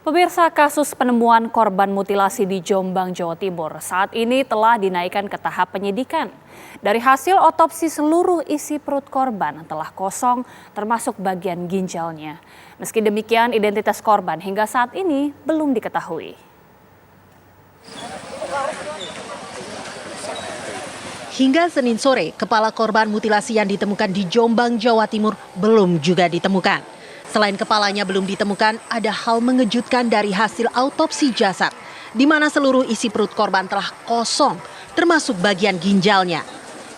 Pemirsa, kasus penemuan korban mutilasi di Jombang, Jawa Timur saat ini telah dinaikkan ke tahap penyidikan. Dari hasil otopsi, seluruh isi perut korban telah kosong termasuk bagian ginjalnya. Meski demikian, identitas korban hingga saat ini belum diketahui. Hingga Senin sore, kepala korban mutilasi yang ditemukan di Jombang, Jawa Timur belum juga ditemukan. Selain kepalanya belum ditemukan, ada hal mengejutkan dari hasil autopsi jasad, di mana seluruh isi perut korban telah kosong, termasuk bagian ginjalnya.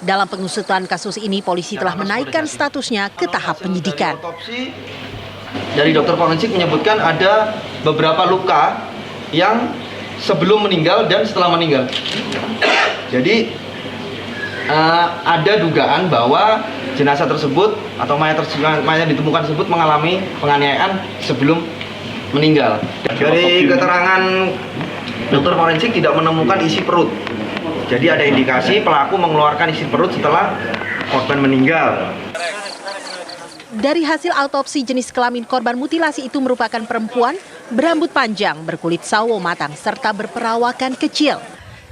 Dalam pengusutan kasus ini, polisi telah menaikkan statusnya ke tahap penyidikan. Autopsi dari dokter forensik menyebutkan ada beberapa luka yang sebelum meninggal dan setelah meninggal. Jadi ada dugaan bahwa jenazah tersebut atau mayat yang ditemukan tersebut mengalami penganiayaan sebelum meninggal. Dari keterangan dokter forensik tidak menemukan isi perut. Jadi ada indikasi pelaku mengeluarkan isi perut setelah korban meninggal. Dari hasil autopsi, jenis kelamin korban mutilasi itu merupakan perempuan, berambut panjang, berkulit sawo matang, serta berperawakan kecil.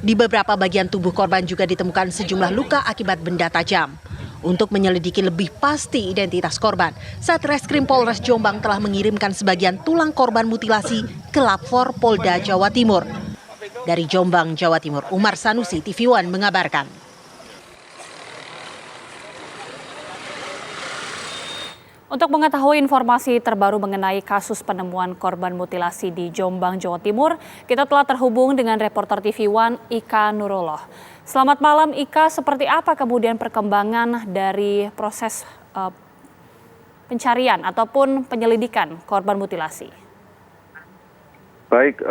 Di beberapa bagian tubuh korban juga ditemukan sejumlah luka akibat benda tajam. Untuk menyelidiki lebih pasti identitas korban, Satreskrim Polres Jombang telah mengirimkan sebagian tulang korban mutilasi ke Lapor Polda Jawa Timur. Dari Jombang, Jawa Timur, Umar Sanusi, TV One mengabarkan. Untuk mengetahui informasi terbaru mengenai kasus penemuan korban mutilasi di Jombang, Jawa Timur, kita telah terhubung dengan reporter TV One Ika Nurullah. Selamat malam Ika, seperti apa kemudian perkembangan dari proses pencarian ataupun penyelidikan korban mutilasi? Baik,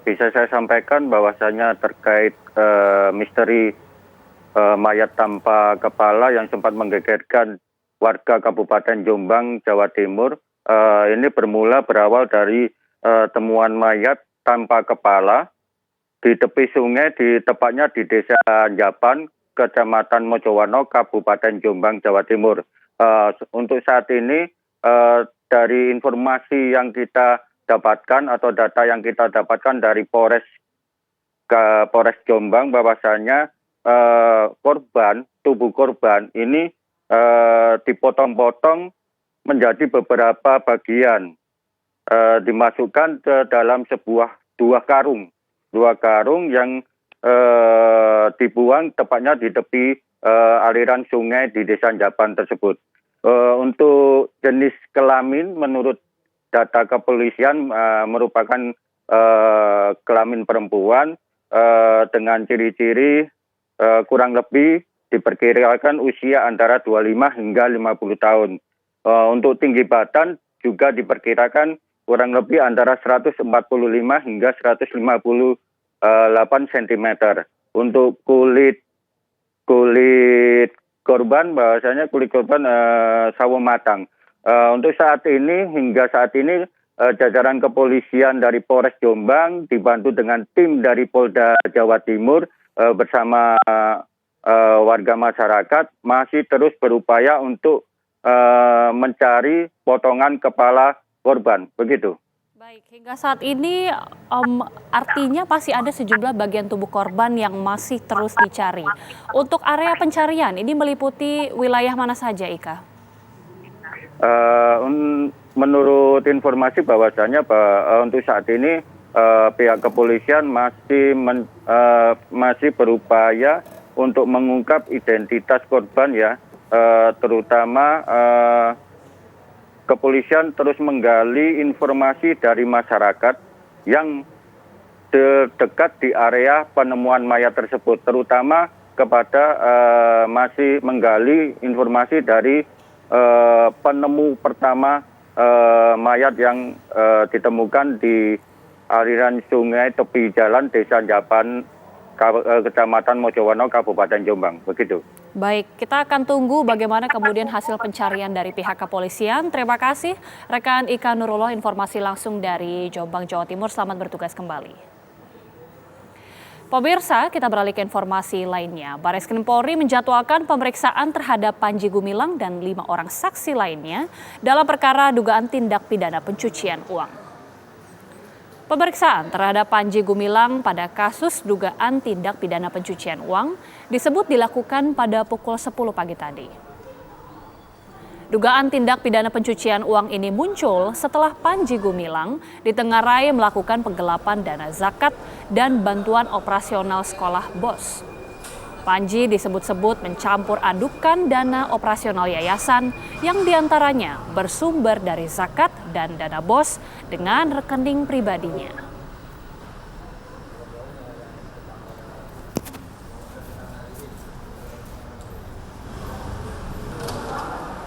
bisa saya sampaikan bahwasanya terkait misteri mayat tanpa kepala yang sempat menggegerkan warga Kabupaten Jombang, Jawa Timur. Ini berawal dari temuan mayat tanpa kepala di tepi sungai, tepatnya di Desa Japan, Kecamatan Mojowono, Kabupaten Jombang, Jawa Timur. Untuk saat ini, dari informasi yang kita dapatkan atau data yang kita dapatkan dari Polres Jombang, bahwasanya tubuh korban ini dipotong-potong menjadi beberapa bagian, dimasukkan ke dalam dua karung yang dibuang tepatnya di tepi aliran sungai di Desa Japan tersebut. Untuk jenis kelamin menurut data kepolisian merupakan kelamin perempuan dengan ciri-ciri kurang lebih diperkirakan usia antara 25 hingga 50 tahun. Untuk tinggi badan juga diperkirakan kurang lebih antara 145 hingga 158 cm. Untuk kulit korban, bahwasanya kulit korban sawo matang. Untuk hingga saat ini jajaran kepolisian dari Polres Jombang dibantu dengan tim dari Polda Jawa Timur bersama warga masyarakat masih terus berupaya untuk mencari potongan kepala korban, begitu. Baik, hingga saat ini artinya masih ada sejumlah bagian tubuh korban yang masih terus dicari. Untuk area pencarian ini meliputi wilayah mana saja, Ika? Menurut informasi bahwasanya untuk saat ini pihak kepolisian masih berupaya untuk mengungkap identitas korban ya, terutama kepolisian terus menggali informasi dari masyarakat yang dekat di area penemuan mayat tersebut, terutama kepada masih menggali informasi dari penemu pertama mayat yang ditemukan di aliran sungai tepi jalan Desa Japan, Kecamatan Mojowono, Kabupaten Jombang, begitu. Baik, kita akan tunggu bagaimana kemudian hasil pencarian dari pihak kepolisian. Terima kasih rekan Ika Nurullah, informasi langsung dari Jombang, Jawa Timur. Selamat bertugas kembali. Pemirsa, kita beralih ke informasi lainnya. Bareskrim Polri menjadwalkan pemeriksaan terhadap Panji Gumilang dan 5 orang saksi lainnya dalam perkara dugaan tindak pidana pencucian uang. Pemeriksaan terhadap Panji Gumilang pada kasus dugaan tindak pidana pencucian uang disebut dilakukan pada pukul 10 pagi tadi. Dugaan tindak pidana pencucian uang ini muncul setelah Panji Gumilang ditengarai melakukan penggelapan dana zakat dan bantuan operasional sekolah BOS. Panji disebut-sebut mencampur adukan dana operasional yayasan yang diantaranya bersumber dari zakat dan dana BOS dengan rekening pribadinya.